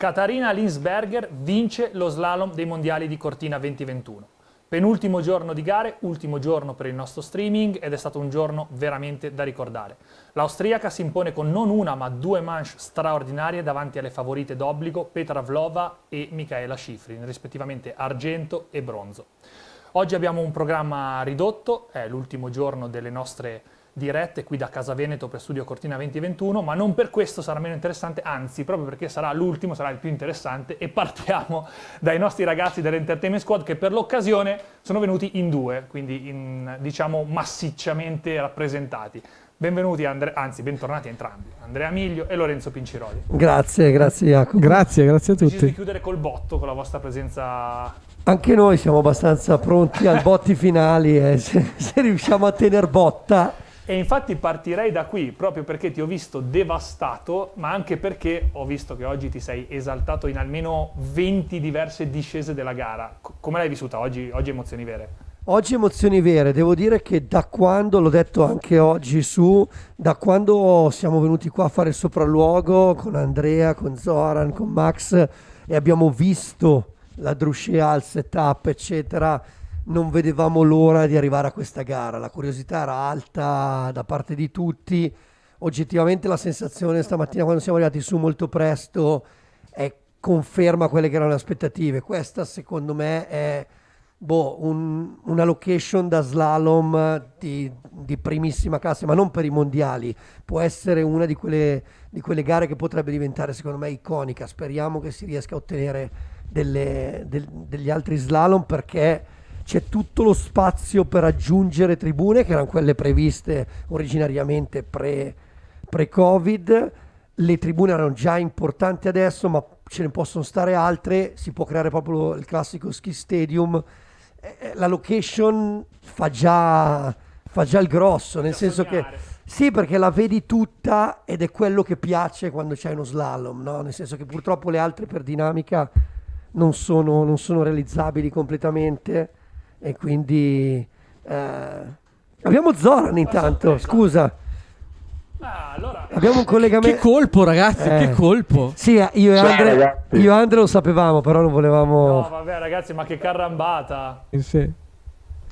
Katharina Linsberger vince lo slalom dei mondiali di Cortina 2021. Penultimo giorno di gare, ultimo giorno per il nostro streaming ed è stato un giorno veramente da ricordare. L'austriaca si impone con non una ma due manche straordinarie davanti alle favorite d'obbligo Petra Vlhova e Michaela Schifrin, rispettivamente argento e bronzo. Oggi abbiamo un programma ridotto, è l'ultimo giorno delle nostre dirette qui da Casa Veneto per Studio Cortina 2021, ma non per questo sarà meno interessante, anzi proprio perché sarà l'ultimo, sarà il più interessante, e partiamo dai nostri ragazzi dell'Entertainment Squad che per l'occasione sono venuti in due, quindi diciamo massicciamente rappresentati. Benvenuti, bentornati entrambi, Andrea Miglio e Lorenzo Pinciroli. Grazie Jacopo. Grazie a tutti. Ho deciso di chiudere col botto con la vostra presenza. Anche noi siamo abbastanza pronti al botti finali, se riusciamo a tener botta. E infatti partirei da qui, proprio perché ti ho visto devastato, ma anche perché ho visto che oggi ti sei esaltato in almeno 20 diverse discese della gara. Come l'hai vissuta oggi? Oggi emozioni vere? Oggi emozioni vere, devo dire che da quando, l'ho detto anche oggi da quando siamo venuti qua a fare il sopralluogo con Andrea, con Zoran, con Max e abbiamo visto la Druscia, il setup eccetera, non vedevamo l'ora di arrivare a questa gara, la curiosità era alta da parte di tutti. Oggettivamente la sensazione stamattina quando siamo arrivati su molto presto conferma quelle che erano le aspettative. Questa secondo me è una location da slalom di primissima classe, ma non per i mondiali, può essere una di quelle gare che potrebbe diventare secondo me iconica. Speriamo che si riesca a ottenere degli altri slalom, perché c'è tutto lo spazio per aggiungere tribune che erano quelle previste originariamente pre-Covid. Le tribune erano già importanti adesso, ma ce ne possono stare altre, si può creare proprio il classico ski stadium. La location fa già il grosso, nel senso che sì, perché la vedi tutta ed è quello che piace quando c'è uno slalom, no? Nel senso che purtroppo le altre per dinamica non sono realizzabili completamente. E quindi abbiamo Zoran intanto, scusa. Allora, abbiamo un collegamento. Che colpo ragazzi, che colpo. Sì, io e Andrea lo sapevamo, però non volevamo. No vabbè ragazzi, ma che carambata. Sì.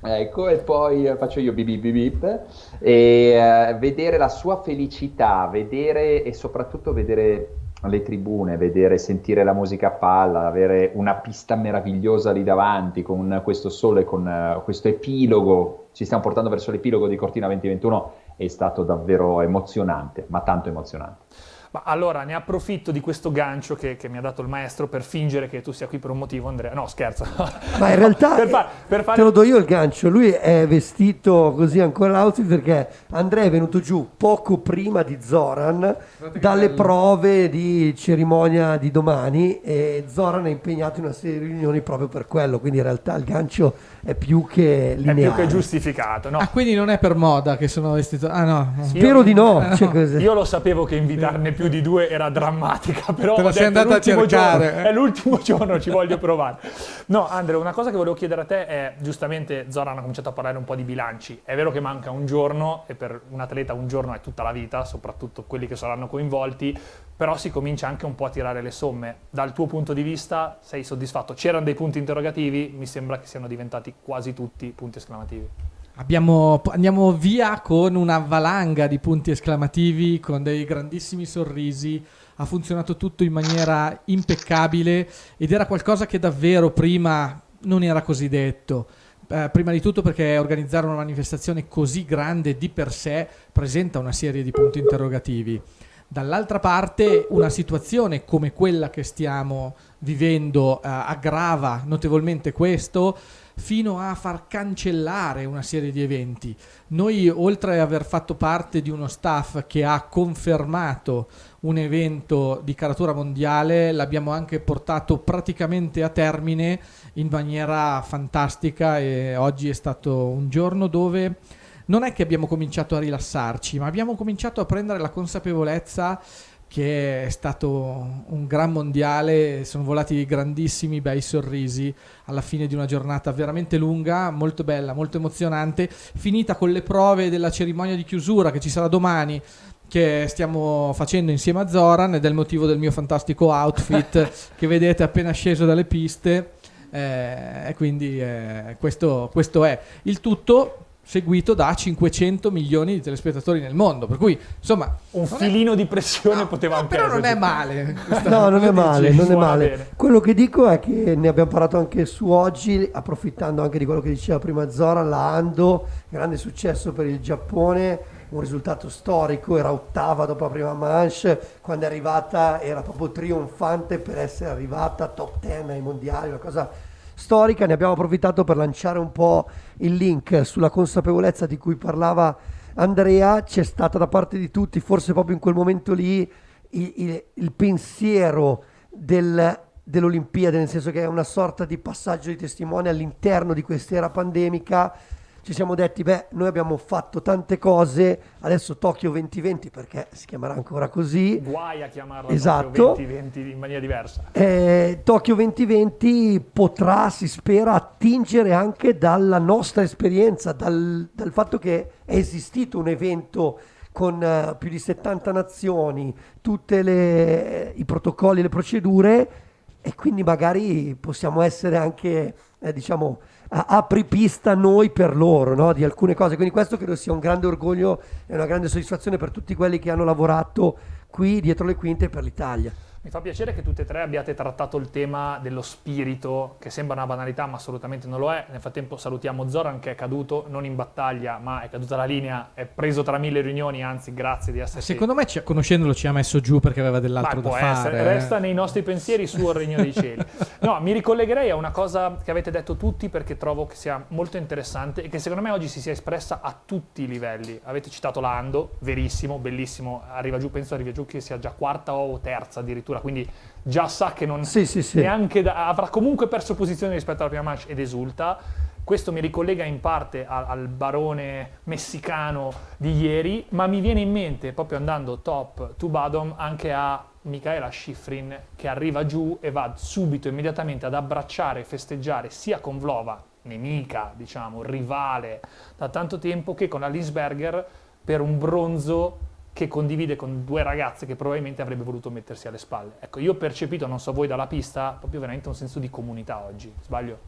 Ecco, e poi faccio io bip bip bip e vedere la sua felicità, vedere e soprattutto vedere le tribune, vedere, sentire la musica a palla, avere una pista meravigliosa lì davanti con questo sole, con questo epilogo, ci stiamo portando verso l'epilogo di Cortina 2021, è stato davvero emozionante, ma tanto emozionante. Ma allora ne approfitto di questo gancio che mi ha dato il maestro per fingere che tu sia qui per un motivo, Andrea. No, scherzo. Ma in realtà per fare... te lo do io il gancio. Lui è vestito così ancora l'outfit perché Andrea è venuto giù poco prima di Zoran dalle prove di cerimonia di domani, e Zoran è impegnato in una serie di riunioni proprio per quello, quindi in realtà il gancio è più che lineare. È più che giustificato, no? Ah, quindi non è per moda che sono vestito. Ah no. Spero di no. Io lo sapevo che invitarne più di due era drammatica, però te lo sei andato a cercare. È l'ultimo giorno, ci voglio provare. No, Andrea, una cosa che volevo chiedere a te è, giustamente Zoran ha cominciato a parlare un po' di bilanci. È vero che manca un giorno, e per un atleta un giorno è tutta la vita, soprattutto quelli che saranno coinvolti, però si comincia anche un po' a tirare le somme. Dal tuo punto di vista sei soddisfatto? C'erano dei punti interrogativi? Mi sembra che siano diventati quasi tutti punti esclamativi. Andiamo via con una valanga di punti esclamativi, con dei grandissimi sorrisi. Ha funzionato tutto in maniera impeccabile ed era qualcosa che davvero prima non era così detto. Prima di tutto perché organizzare una manifestazione così grande di per sé presenta una serie di punti interrogativi. Dall'altra parte una situazione come quella che stiamo vivendo aggrava notevolmente questo, fino a far cancellare una serie di eventi. Noi, oltre ad aver fatto parte di uno staff che ha confermato un evento di caratura mondiale, l'abbiamo anche portato praticamente a termine in maniera fantastica, e oggi è stato un giorno dove non è che abbiamo cominciato a rilassarci, ma abbiamo cominciato a prendere la consapevolezza che è stato un gran mondiale, sono volati grandissimi bei sorrisi alla fine di una giornata veramente lunga, molto bella, molto emozionante, finita con le prove della cerimonia di chiusura che ci sarà domani, che stiamo facendo insieme a Zoran ed è il motivo del mio fantastico outfit che vedete appena sceso dalle piste, e quindi questo è il tutto, seguito da 500 milioni di telespettatori nel mondo, per cui insomma un filino di pressione poteva anche però non è esserci. male. No, non è male, non è Suona male. bene. Quello che dico è che ne abbiamo parlato anche su oggi, approfittando anche di quello che diceva prima Zora, la Ando, grande successo per il Giappone, un risultato storico, era ottava dopo la prima manche, quando è arrivata era proprio trionfante per essere arrivata top 10 ai mondiali, una cosa storica. Ne abbiamo approfittato per lanciare un po' il link sulla consapevolezza di cui parlava Andrea. C'è stata da parte di tutti, forse proprio in quel momento lì, il pensiero dell'Olimpiade, nel senso che è una sorta di passaggio di testimone all'interno di quest'era pandemica. Ci siamo detti, noi abbiamo fatto tante cose, adesso Tokyo 2020, perché si chiamerà ancora così. Guai a chiamarla Esatto. Tokyo 2020 in maniera diversa. Tokyo 2020 potrà, si spera, attingere anche dalla nostra esperienza, dal fatto che è esistito un evento con più di 70 nazioni, tutti i protocolli, le procedure, e quindi magari possiamo essere anche, diciamo, apripista noi per loro, no? Di alcune cose. Quindi questo credo sia un grande orgoglio e una grande soddisfazione per tutti quelli che hanno lavorato qui dietro le quinte per l'Italia. Mi fa piacere che tutte e tre abbiate trattato il tema dello spirito, che sembra una banalità ma assolutamente non lo è. Nel frattempo salutiamo Zoran, che è caduto non in battaglia ma è caduta la linea, è preso tra 1000 riunioni, anzi grazie di essere Secondo me conoscendolo ci ha messo giù perché aveva dell'altro da può fare. essere, resta nei nostri pensieri suo Regno dei Cieli. No, mi ricollegherei a una cosa che avete detto tutti, perché trovo che sia molto interessante e che secondo me oggi si sia espressa a tutti i livelli. Avete citato Lando, verissimo, bellissimo, penso arriva giù che sia già quarta o terza addirittura, quindi già sa che non Sì. neanche avrà comunque perso posizione rispetto alla prima match ed esulta. Questo mi ricollega in parte al barone messicano di ieri, ma mi viene in mente, proprio andando top to bottom, anche a Mikaela Shiffrin, che arriva giù e va subito, immediatamente ad abbracciare e festeggiare sia con Vlova, nemica, diciamo, rivale da tanto tempo, che con Alice Berger per un bronzo che condivide con due ragazze che probabilmente avrebbe voluto mettersi alle spalle. Ecco, io ho percepito, non so voi dalla pista, proprio veramente un senso di comunità oggi. Sbaglio?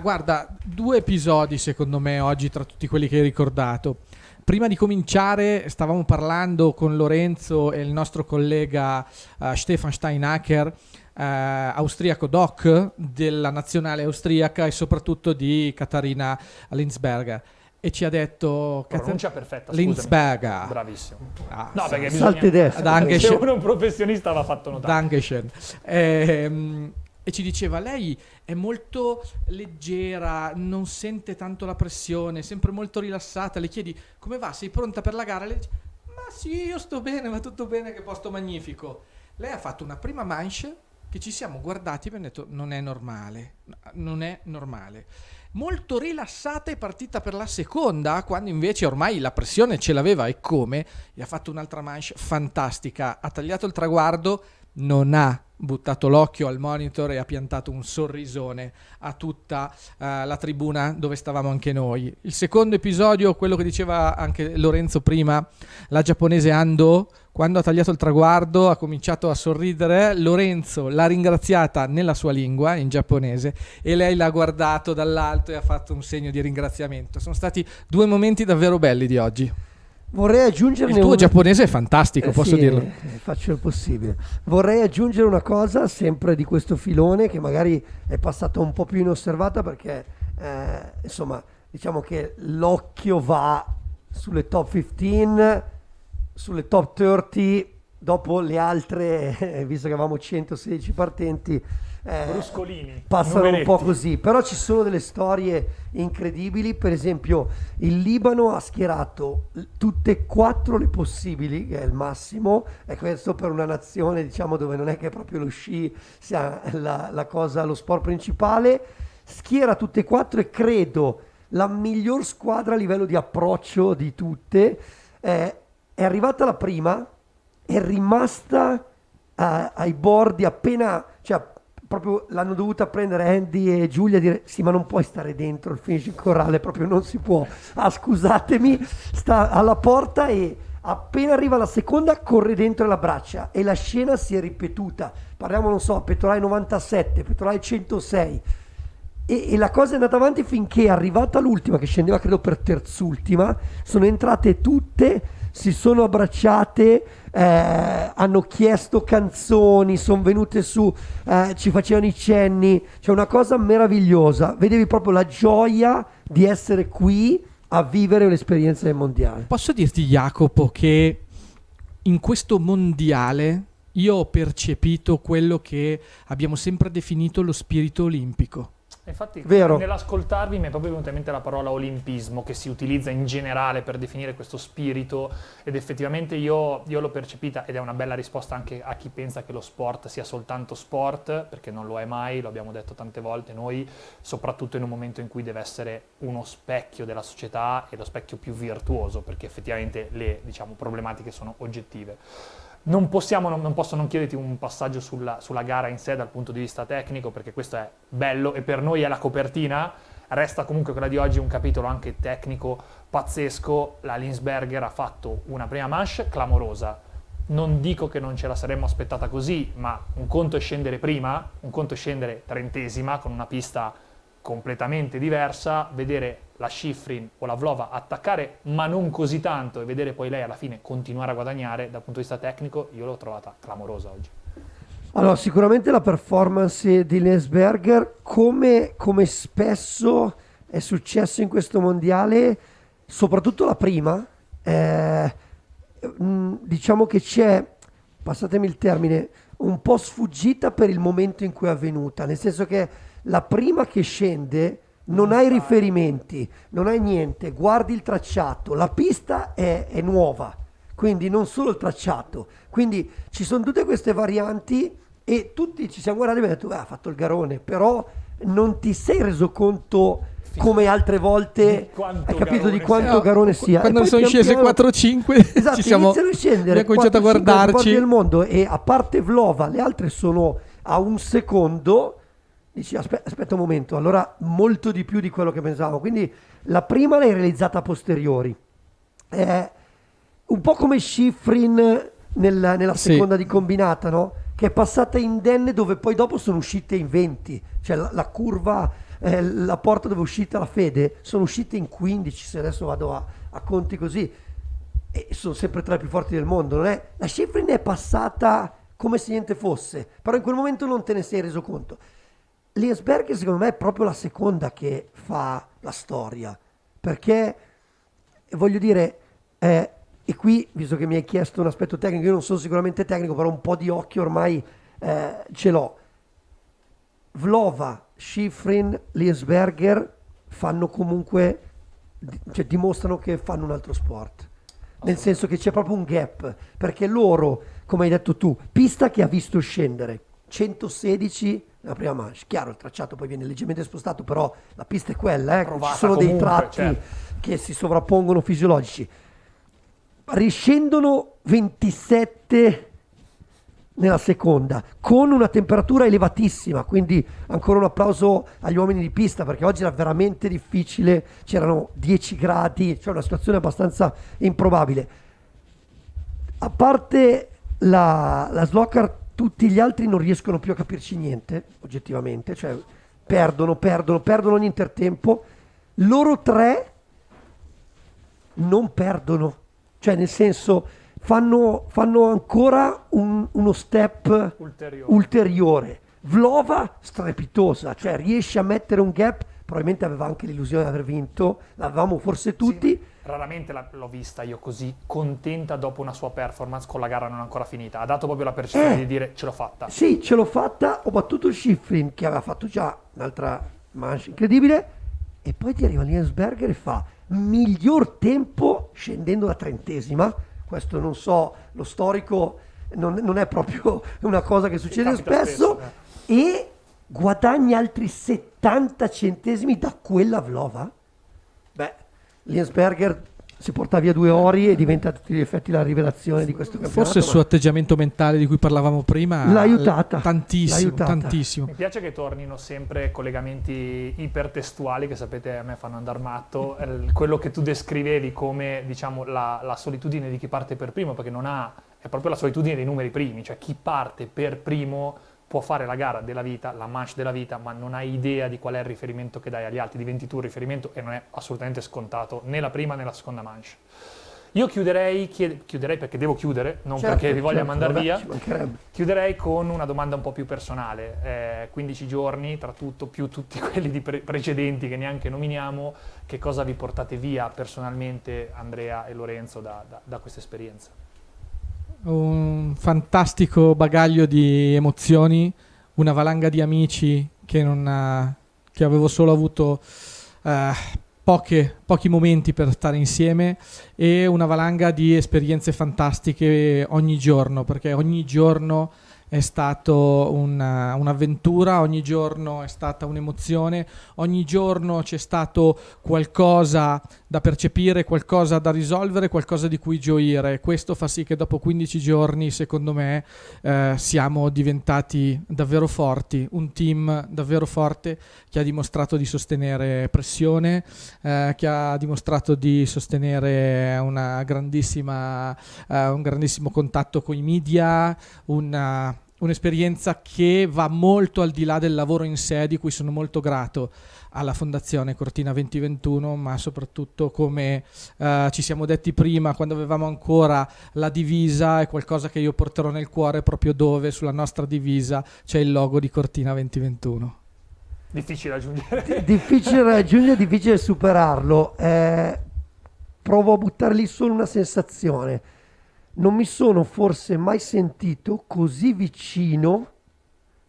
Guarda, 2 episodi secondo me oggi tra tutti quelli che hai ricordato. Prima di cominciare stavamo parlando con Lorenzo e il nostro collega Stefan Steinacker, austriaco doc della nazionale austriaca e soprattutto di Katharina Linsberger. E ci ha detto Pronuncia perfetta, scusami. Linsberger. Bravissimo. Ah, No, sì. perché Salti destra. Dankeschön. se uno è un professionista va fatto notare. Dankeschön. E ci diceva, lei è molto leggera, non sente tanto la pressione, sempre molto rilassata. Le chiedi come va, sei pronta per la gara? Lei dice, ma sì, io sto bene, va tutto bene, che posto magnifico. Lei ha fatto una prima manche che ci siamo guardati e abbiamo detto non è normale, non è normale. Molto rilassata è partita per la seconda, quando invece ormai la pressione ce l'aveva, e come? E ha fatto un'altra manche fantastica, ha tagliato il traguardo, non ha buttato l'occhio al monitor e ha piantato un sorrisone a tutta la tribuna dove stavamo anche noi. Il secondo episodio, quello che diceva anche Lorenzo prima, la giapponese Ando, quando ha tagliato il traguardo ha cominciato a sorridere, Lorenzo l'ha ringraziata nella sua lingua, in giapponese, e lei l'ha guardato dall'alto e ha fatto un segno di ringraziamento. Sono stati 2 momenti davvero belli di oggi. Vorrei aggiungerne Il tuo giapponese è fantastico, posso sì, dirlo. Faccio il possibile. Vorrei aggiungere una cosa sempre di questo filone che magari è passata un po' più inosservata, perché insomma, diciamo che l'occhio va sulle top 15, sulle top 30, dopo le altre, visto che avevamo 116 partenti, Bruscolini, passano numeretti. un po' così, però ci sono delle storie incredibili. Per esempio il Libano ha schierato tutte e 4 le possibili, che è il massimo, e questo per una nazione, diciamo, dove non è che proprio lo sci sia la cosa, lo sport principale. Schiera tutte e 4 e credo la miglior squadra a livello di approccio di tutte. È arrivata la prima, è rimasta ai bordi appena, cioè proprio l'hanno dovuta prendere Andy e Giulia e dire sì, ma non puoi stare dentro il finishing corale, proprio non si può, scusatemi, sta alla porta e appena arriva la seconda corre dentro la braccia e la scena si è ripetuta. Parliamo, non so, pettorale 97, pettorale 106 e la cosa è andata avanti finché è arrivata l'ultima, che scendeva credo per terzultima, sono entrate tutte, si sono abbracciate, hanno chiesto canzoni, sono venute su, ci facevano i cenni, cioè una cosa meravigliosa, vedevi proprio la gioia di essere qui a vivere l'esperienza del mondiale. Posso dirti, Jacopo, che in questo mondiale io ho percepito quello che abbiamo sempre definito lo spirito olimpico. Infatti, Vero. nell'ascoltarvi mi è proprio venuta in mente la parola olimpismo, che si utilizza in generale per definire questo spirito, ed effettivamente io l'ho percepita, ed è una bella risposta anche a chi pensa che lo sport sia soltanto sport, perché non lo è mai, lo abbiamo detto tante volte noi, soprattutto in un momento in cui deve essere uno specchio della società e lo specchio più virtuoso, perché effettivamente le, diciamo, problematiche sono oggettive. Non posso non chiederti un passaggio sulla gara in sé dal punto di vista tecnico, perché questo è bello e per noi è la copertina. Resta comunque quella di oggi un capitolo anche tecnico pazzesco. La Linsberger ha fatto una prima manche clamorosa. Non dico che non ce la saremmo aspettata così, ma un conto è scendere prima, un conto è scendere 30esima con una pista completamente diversa, vedere la Shiffrin o la Vlova attaccare ma non così tanto e vedere poi lei alla fine continuare a guadagnare dal punto di vista tecnico, io l'ho trovata clamorosa oggi. Allora, sicuramente la performance di Linsberger, come spesso è successo in questo mondiale, soprattutto la prima, diciamo che c'è, passatemi il termine, un po' sfuggita per il momento in cui è avvenuta, nel senso che la prima che scende non hai riferimenti, non hai niente, guardi il tracciato, la pista è nuova, quindi non solo il tracciato, quindi ci sono tutte queste varianti e tutti ci siamo guardati e abbiamo detto ha fatto il garone, però non ti sei reso conto come altre volte, hai capito di quanto garone sia. Quando E poi sono pian scese piano- 4-5 esatto, ci siamo, iniziano a scendere, abbiamo cominciato a 4-5 guardarci del mondo e a parte Vlova le altre sono a un secondo. Dici aspetta un momento, allora molto di più di quello che pensavo, quindi la prima l'hai realizzata a posteriori, un po' come Shiffrin nella Sì. seconda di combinata, no? Che è passata indenne dove poi dopo sono uscite in 20, cioè la curva, la porta dove è uscita la Fede, sono uscite in 15, se adesso vado a conti così, e sono sempre tra le più forti del mondo, non è? La Shiffrin è passata come se niente fosse, però in quel momento non te ne sei reso conto. Linsberger secondo me è proprio la seconda che fa la storia, perché voglio dire, e qui visto che mi hai chiesto un aspetto tecnico, io non sono sicuramente tecnico, però un po' di occhio ormai ce l'ho. Vlova, Shiffrin, Linsberger fanno comunque, cioè dimostrano che fanno un altro sport, nel senso che c'è proprio un gap, perché loro, come hai detto tu, pista che ha visto scendere 116 la prima manche, chiaro il tracciato poi viene leggermente spostato, però la pista è quella, Provata ci sono dei comunque, tratti certo, che si sovrappongono fisiologici, riscendono 27 nella seconda con una temperatura elevatissima, quindi ancora un applauso agli uomini di pista, perché oggi era veramente difficile, c'erano 10 gradi, cioè una situazione abbastanza improbabile. A parte la Slokar, tutti gli altri non riescono più a capirci niente, oggettivamente, cioè perdono ogni intertempo. Loro tre non perdono, cioè nel senso fanno ancora uno step ulteriore. Vlova strepitosa, cioè riesce a mettere un gap, probabilmente aveva anche l'illusione di aver vinto, l'avevamo forse tutti. Sì, raramente l'ho vista io così contenta dopo una sua performance con la gara non ancora finita. Ha dato proprio la percezione di dire ce l'ho fatta. Sì, ce l'ho fatta, ho battuto il Shiffrin che aveva fatto già un'altra manche incredibile e poi ti arriva Linsberger e fa miglior tempo scendendo la 30esima. Questo non so, lo storico non è proprio una cosa che succede spesso e guadagna altri 70 centesimi da quella Vlova. Beh, Linsberger si porta via 2 ori e diventa a tutti gli effetti la rivelazione di questo campionato. Forse il suo atteggiamento mentale di cui parlavamo prima l'ha aiutata. tantissimo, L'ha aiutata. tantissimo. Mi piace che tornino sempre collegamenti ipertestuali che sapete a me fanno andare matto, quello che tu descrivevi come diciamo la solitudine di chi parte per primo, perché non ha, è proprio la solitudine dei numeri primi, cioè chi parte per primo può fare la gara della vita, la manche della vita, ma non hai idea di qual è il riferimento che dai agli altri, diventi tu il riferimento e non è assolutamente scontato né la prima né la seconda manche. Io chiuderei perché devo chiudere, non perché vi voglia mandare vabbè, via, ci mancherebbe. chiuderei con una domanda un po' più personale. 15 giorni, tra tutto, più tutti quelli precedenti che neanche nominiamo, che cosa vi portate via personalmente, Andrea e Lorenzo, da questa esperienza? Un fantastico bagaglio di emozioni, una valanga di amici che avevo solo avuto pochi momenti per stare insieme, e una valanga di esperienze fantastiche ogni giorno, perché ogni giorno è stato un'avventura, ogni giorno è stata un'emozione, ogni giorno c'è stato qualcosa da percepire, qualcosa da risolvere, qualcosa di cui gioire. Questo fa sì che dopo 15 giorni, secondo me, siamo diventati davvero forti, un team davvero forte che ha dimostrato di sostenere pressione, che ha dimostrato di sostenere un grandissimo contatto con i media, un'esperienza che va molto al di là del lavoro in sé, di cui sono molto grato alla Fondazione Cortina 2021, ma soprattutto, come ci siamo detti prima, quando avevamo ancora la divisa, è qualcosa che io porterò nel cuore, proprio dove sulla nostra divisa c'è il logo di Cortina 2021. Difficile aggiungere. Difficile raggiungere, difficile superarlo. Provo a buttar lì solo una sensazione. Non mi sono forse mai sentito così vicino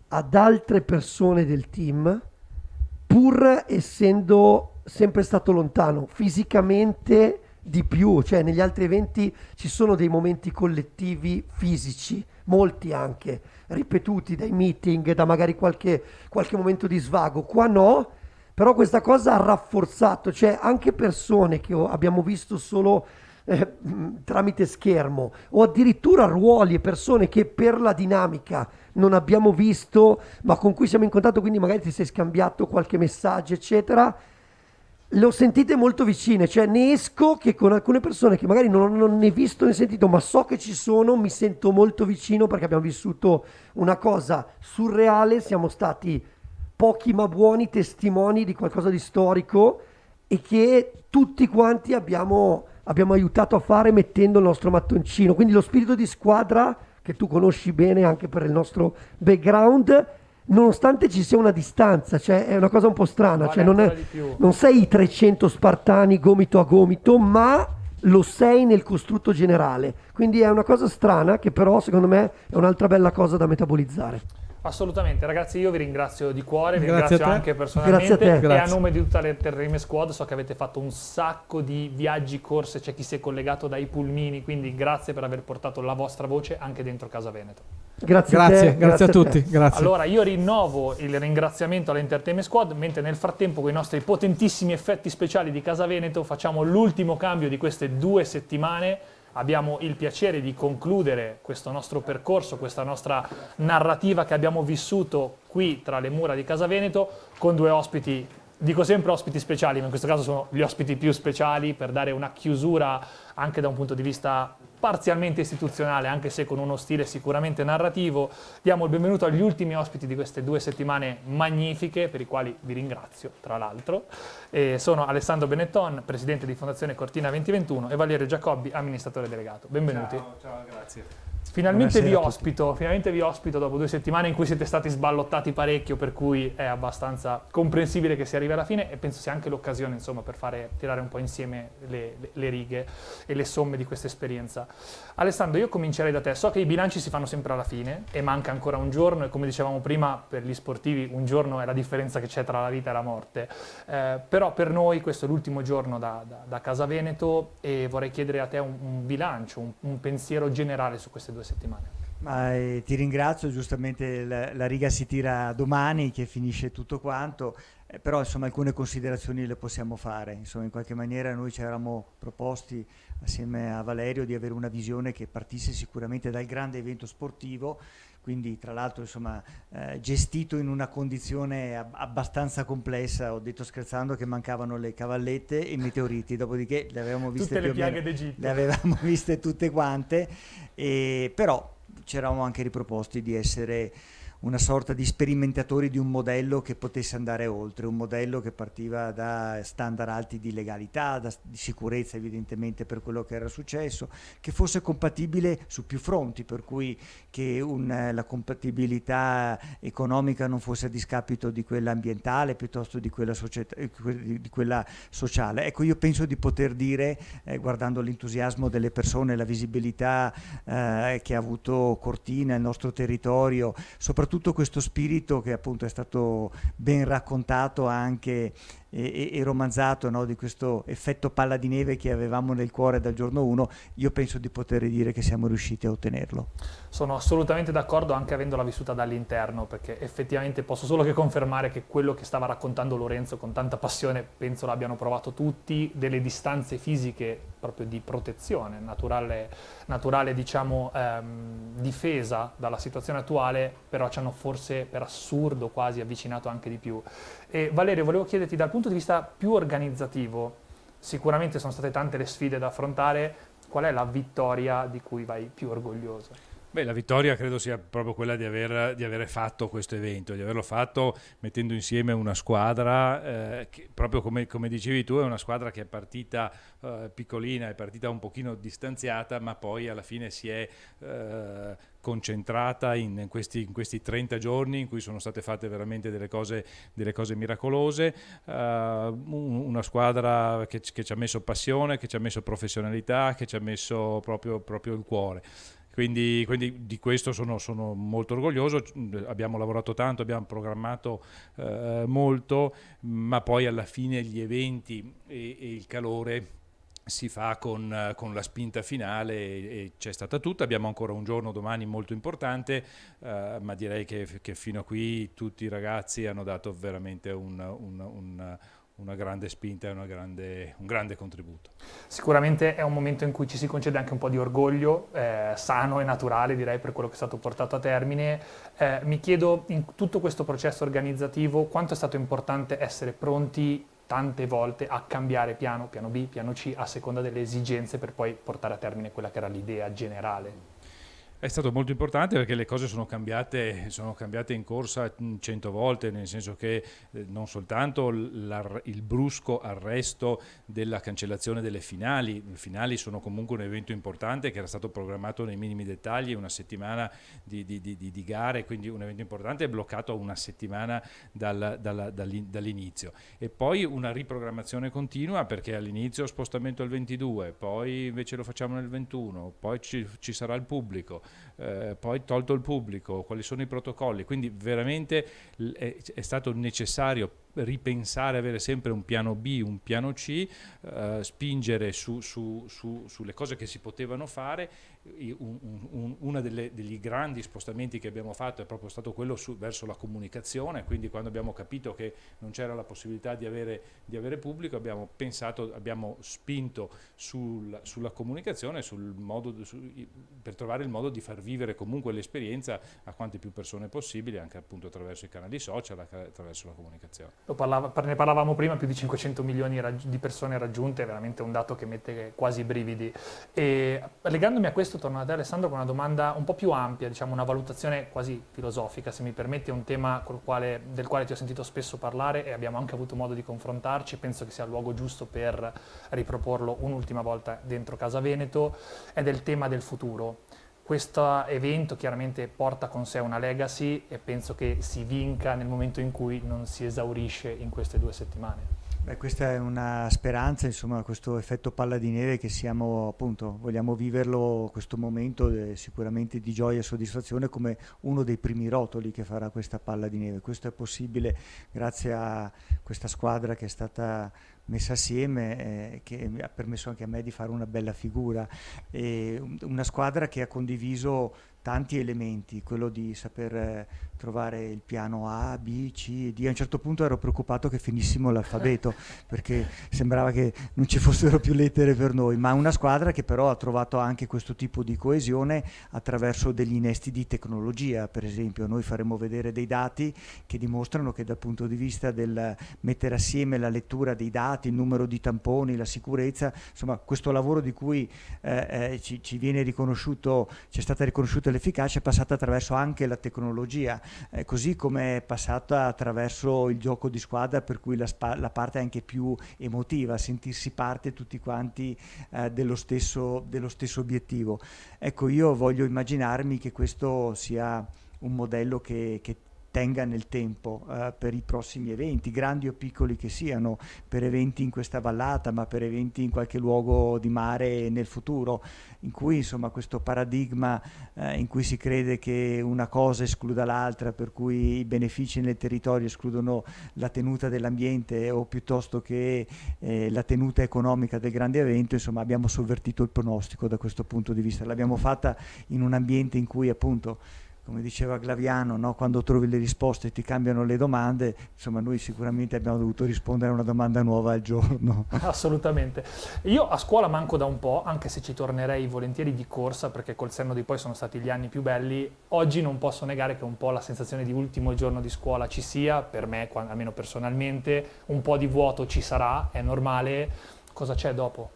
ad altre persone del team, pur essendo sempre stato lontano fisicamente di più. Cioè, negli altri eventi ci sono dei momenti collettivi fisici, molti anche ripetuti dai meeting, da magari qualche momento di svago. Qua no, però questa cosa ha rafforzato, cioè anche persone che abbiamo visto solo tramite schermo, o addirittura ruoli e persone che per la dinamica non abbiamo visto ma con cui siamo in contatto, quindi magari ti sei scambiato qualche messaggio eccetera, le ho sentite molto vicine. Cioè ne esco che con alcune persone che magari non ne visto né sentito ma so che ci sono, mi sento molto vicino, perché abbiamo vissuto una cosa surreale, siamo stati pochi ma buoni testimoni di qualcosa di storico e che tutti quanti abbiamo aiutato a fare mettendo il nostro mattoncino. Quindi lo spirito di squadra, che tu conosci bene anche per il nostro background, nonostante ci sia una distanza, cioè è una cosa un po' strana, Vale cioè non sei i 300 spartani gomito a gomito, ma lo sei nel costrutto generale. Quindi è una cosa strana che però secondo me è un'altra bella cosa da metabolizzare. Assolutamente, ragazzi, io vi ringrazio di cuore, vi Grazie ringrazio a te. anche personalmente Grazie a te. e a Grazie. nome di tutta l'Entertainment Squad. So che avete fatto un sacco di viaggi, corse, c'è chi si è collegato dai pulmini, quindi grazie per aver portato la vostra voce anche dentro Casa Veneto. Grazie a te, Grazie a te. tutti. Grazie. Allora io rinnovo il ringraziamento all'Entertainment Squad, mentre nel frattempo con i nostri potentissimi effetti speciali di Casa Veneto facciamo l'ultimo cambio di queste 2 settimane. Abbiamo il piacere di concludere questo nostro percorso, questa nostra narrativa che abbiamo vissuto qui tra le mura di Casa Veneto con 2 ospiti, dico sempre ospiti speciali, ma in questo caso sono gli ospiti più speciali, per dare una chiusura anche da un punto di vista parzialmente istituzionale, anche se con uno stile sicuramente narrativo. Diamo il benvenuto agli ultimi ospiti di queste 2 settimane magnifiche, per i quali vi ringrazio, tra l'altro. Sono Alessandro Benetton, presidente di Fondazione Cortina 2021, e Valerio Giacobbi, amministratore delegato. Benvenuti. Ciao, grazie. Finalmente vi Buonasera a ospito dopo 2 settimane in cui siete stati sballottati parecchio, per cui è abbastanza comprensibile che si arrivi alla fine, e penso sia anche l'occasione, insomma, per tirare un po' insieme le righe e le somme di questa esperienza. Alessandro, io comincerei da te. So che i bilanci si fanno sempre alla fine e manca ancora un giorno, e come dicevamo prima, per gli sportivi un giorno è la differenza che c'è tra la vita e la morte. Però per noi questo è l'ultimo giorno da Casa Veneto, e vorrei chiedere a te un bilancio, un pensiero generale su queste 2 settimane. Ti ringrazio, giustamente la riga si tira domani che finisce tutto quanto, però insomma alcune considerazioni le possiamo fare. Insomma, in qualche maniera noi ci eravamo proposti assieme a Valerio di avere una visione che partisse sicuramente dal grande evento sportivo, quindi tra l'altro insomma gestito in una condizione abbastanza complessa. Ho detto scherzando che mancavano le cavallette e i meteoriti, dopodiché le avevamo viste tutte le più o piaghe meno, d'Egitto. le avevamo viste tutte quante, però ci eravamo anche riproposti di essere una sorta di sperimentatori di un modello che potesse andare oltre, un modello che partiva da standard alti di legalità, di sicurezza evidentemente per quello che era successo, che fosse compatibile su più fronti, per cui che la compatibilità economica non fosse a discapito di quella ambientale piuttosto di quella, di quella sociale. Ecco, io penso di poter dire, guardando l'entusiasmo delle persone, la visibilità che ha avuto Cortina, il nostro territorio, soprattutto questo spirito che appunto è stato ben raccontato anche e romanzato, no? Di questo effetto palla di neve che avevamo nel cuore dal giorno 1, io penso di poter dire che siamo riusciti a ottenerlo. Sono assolutamente d'accordo, anche avendola vissuta dall'interno, perché effettivamente posso solo che confermare che quello che stava raccontando Lorenzo con tanta passione penso l'abbiano provato tutti, delle distanze fisiche proprio di protezione, naturale diciamo difesa dalla situazione attuale, però ci hanno forse per assurdo quasi avvicinato anche di più. E Valerio, volevo chiederti dal punto di vista più organizzativo, sicuramente sono state tante le sfide da affrontare, qual è la vittoria di cui vai più orgoglioso? Beh, la vittoria credo sia proprio quella di aver fatto questo evento, di averlo fatto mettendo insieme una squadra che, proprio come dicevi tu, è una squadra che è partita piccolina, è partita un pochino distanziata, ma poi alla fine si è concentrata in questi 30 giorni in cui sono state fatte veramente delle cose miracolose, una squadra che ci ha messo passione, che ci ha messo professionalità, che ci ha messo proprio il cuore. Quindi di questo sono molto orgoglioso. Abbiamo lavorato tanto, abbiamo programmato molto, ma poi alla fine gli eventi e il calore si fa con la spinta finale e c'è stata tutta. Abbiamo ancora un giorno domani molto importante, ma direi che fino a qui tutti i ragazzi hanno dato veramente una grande spinta e un grande contributo. Sicuramente è un momento in cui ci si concede anche un po' di orgoglio, sano e naturale direi, per quello che è stato portato a termine. Mi chiedo, in tutto questo processo organizzativo, quanto è stato importante essere pronti tante volte a cambiare piano B, piano C, a seconda delle esigenze, per poi portare a termine quella che era l'idea generale. È stato molto importante perché le cose sono cambiate in corsa 100 volte, nel senso che non soltanto il brusco arresto della cancellazione delle finali. Le finali sono comunque un evento importante che era stato programmato nei minimi dettagli, una settimana di gare, quindi un evento importante è bloccato una settimana dall'inizio. E poi una riprogrammazione continua, perché all'inizio spostamento al 22, poi invece lo facciamo nel 21, poi ci sarà il pubblico. Poi tolto il pubblico, quali sono i protocolli, quindi veramente è stato necessario ripensare, avere sempre un piano B, un piano C, spingere sulle cose che si potevano fare. Uno degli grandi spostamenti che abbiamo fatto è proprio stato quello verso la comunicazione, quindi quando abbiamo capito che non c'era la possibilità di avere pubblico, abbiamo spinto sulla comunicazione, per trovare il modo di far vivere comunque l'esperienza a quante più persone possibili, anche appunto attraverso i canali social, attraverso la comunicazione. Ne parlavamo prima, più di 500 milioni di persone raggiunte, è veramente un dato che mette quasi i brividi. E legandomi a questo, torno a te Alessandro con una domanda un po' più ampia, diciamo una valutazione quasi filosofica, se mi permetti. È un tema del quale ti ho sentito spesso parlare e abbiamo anche avuto modo di confrontarci, penso che sia il luogo giusto per riproporlo un'ultima volta dentro Casa Veneto, ed è il tema del futuro. Questo evento chiaramente porta con sé una legacy e penso che si vinca nel momento in cui non si esaurisce in queste 2 settimane. Beh, questa è una speranza, insomma, questo effetto palla di neve che vogliamo viverlo, questo momento sicuramente di gioia e soddisfazione come uno dei primi rotoli che farà questa palla di neve. Questo è possibile grazie a questa squadra che è stata messa assieme, che ha permesso anche a me di fare una bella figura, e una squadra che ha condiviso tanti elementi, quello di saper trovare il piano A, B, C e D. A un certo punto ero preoccupato che finissimo l'alfabeto perché sembrava che non ci fossero più lettere per noi, ma una squadra che però ha trovato anche questo tipo di coesione attraverso degli innesti di tecnologia. Per esempio, noi faremo vedere dei dati che dimostrano che dal punto di vista del mettere assieme la lettura dei dati, il numero di tamponi, la sicurezza, insomma questo lavoro di cui ci viene riconosciuto, ci è stata riconosciuta l'efficacia, è passata attraverso anche la tecnologia, così come è passata attraverso il gioco di squadra, per cui la parte anche più emotiva, sentirsi parte tutti quanti dello stesso obiettivo. Ecco, io voglio immaginarmi che questo sia un modello che tenga nel tempo per i prossimi eventi, grandi o piccoli che siano, per eventi in questa vallata, ma per eventi in qualche luogo di mare nel futuro, in cui insomma questo paradigma in cui si crede che una cosa escluda l'altra, per cui i benefici nel territorio escludono la tenuta dell'ambiente o piuttosto che la tenuta economica del grande evento, insomma abbiamo sovvertito il pronostico da questo punto di vista. L'abbiamo fatta in un ambiente in cui appunto, come diceva Glaviano, no? Quando trovi le risposte ti cambiano le domande, insomma noi sicuramente abbiamo dovuto rispondere a una domanda nuova al giorno. Assolutamente. Io a scuola manco da un po', anche se ci tornerei volentieri di corsa, perché col senno di poi sono stati gli anni più belli. Oggi non posso negare che un po' la sensazione di ultimo giorno di scuola ci sia, per me, almeno personalmente, un po' di vuoto ci sarà, è normale. Cosa c'è dopo?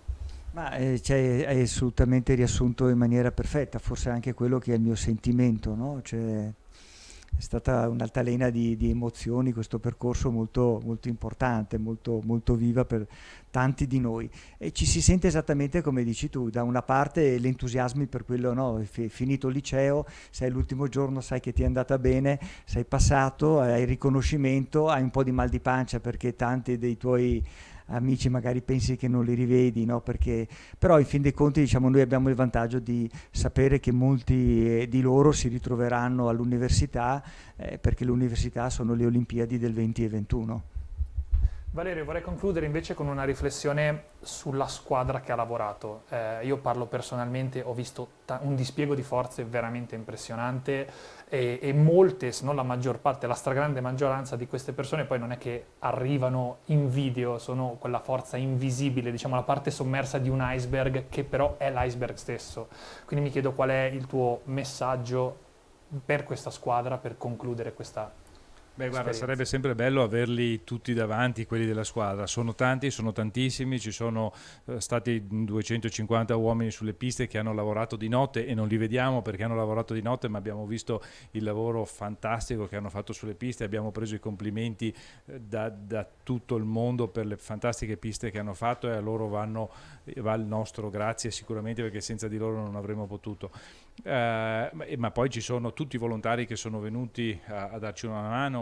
Ma hai assolutamente riassunto in maniera perfetta, forse anche quello che è il mio sentimento, no? È stata un'altalena di emozioni, questo percorso molto, molto importante, molto, molto viva per tanti di noi, e ci si sente esattamente come dici tu, da una parte l'entusiasmo per quello, no? Finito il liceo, sei l'ultimo giorno, sai che ti è andata bene, sei passato, hai il riconoscimento, hai un po' di mal di pancia perché tanti dei tuoi amici magari pensi che non li rivedi, no? Perché, però in fin dei conti diciamo noi abbiamo il vantaggio di sapere che molti di loro si ritroveranno all'università, perché le università sono le Olimpiadi del 20 e 21. Valerio, vorrei concludere invece con una riflessione sulla squadra che ha lavorato. Io parlo personalmente, ho visto un dispiego di forze veramente impressionante e molte, se non la maggior parte, la stragrande maggioranza di queste persone poi non è che arrivano in video, sono quella forza invisibile, diciamo la parte sommersa di un iceberg che però è l'iceberg stesso. Quindi mi chiedo qual è il tuo messaggio per questa squadra per concludere questa Beh, guarda, esperienza. sarebbe sempre bello averli tutti davanti, quelli della squadra. Sono tanti, sono tantissimi, ci sono stati 250 uomini sulle piste che hanno lavorato di notte e non li vediamo perché hanno lavorato di notte, ma abbiamo visto il lavoro fantastico che hanno fatto sulle piste, abbiamo preso i complimenti da tutto il mondo per le fantastiche piste che hanno fatto, e a loro va il nostro grazie sicuramente, perché senza di loro non avremmo potuto. Ma poi ci sono tutti i volontari che sono venuti a darci una mano,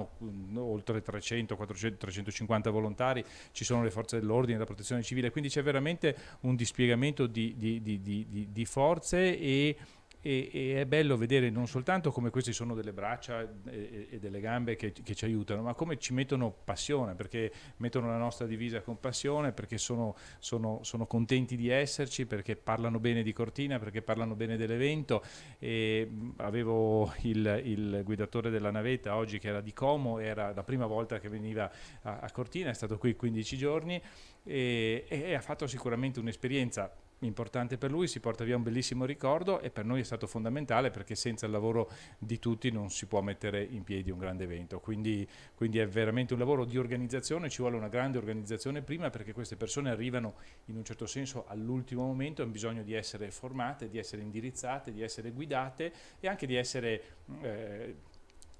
oltre 300, 400, 350 volontari, ci sono le forze dell'ordine, la protezione civile, quindi c'è veramente un dispiegamento di forze e è bello vedere non soltanto come queste sono delle braccia e delle gambe che ci aiutano, ma come ci mettono passione, perché mettono la nostra divisa con passione, perché sono contenti di esserci, perché parlano bene di Cortina, perché parlano bene dell'evento. E avevo il guidatore della navetta oggi che era di Como, era la prima volta che veniva a Cortina, è stato qui 15 giorni e ha fatto sicuramente un'esperienza importante per lui, si porta via un bellissimo ricordo, e per noi è stato fondamentale perché senza il lavoro di tutti non si può mettere in piedi un grande evento, quindi è veramente un lavoro di organizzazione, ci vuole una grande organizzazione prima, perché queste persone arrivano in un certo senso all'ultimo momento, hanno bisogno di essere formate, di essere indirizzate, di essere guidate e anche di essere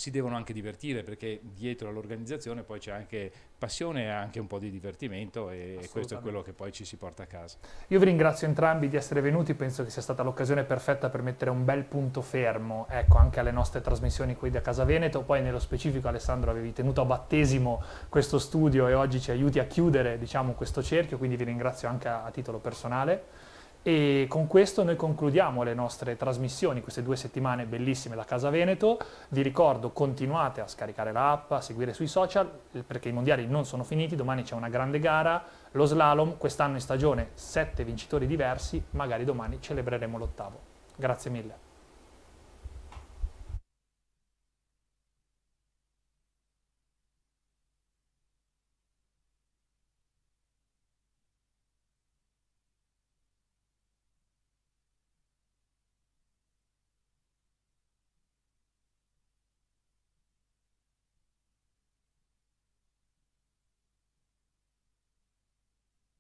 si devono anche divertire, perché dietro all'organizzazione poi c'è anche passione e anche un po' di divertimento, e questo è quello che poi ci si porta a casa. Io vi ringrazio entrambi di essere venuti, penso che sia stata l'occasione perfetta per mettere un bel punto fermo, ecco, anche alle nostre trasmissioni qui da Casa Veneto. Poi nello specifico, Alessandro, avevi tenuto a battesimo questo studio e oggi ci aiuti a chiudere, diciamo, questo cerchio, quindi vi ringrazio anche a titolo personale. E con questo noi concludiamo le nostre trasmissioni, queste 2 settimane bellissime da Casa Veneto. Vi ricordo, continuate a scaricare l'app, a seguire sui social, perché i mondiali non sono finiti, domani c'è una grande gara, lo slalom, quest'anno in stagione 7 vincitori diversi, magari domani celebreremo l'8º. Grazie mille.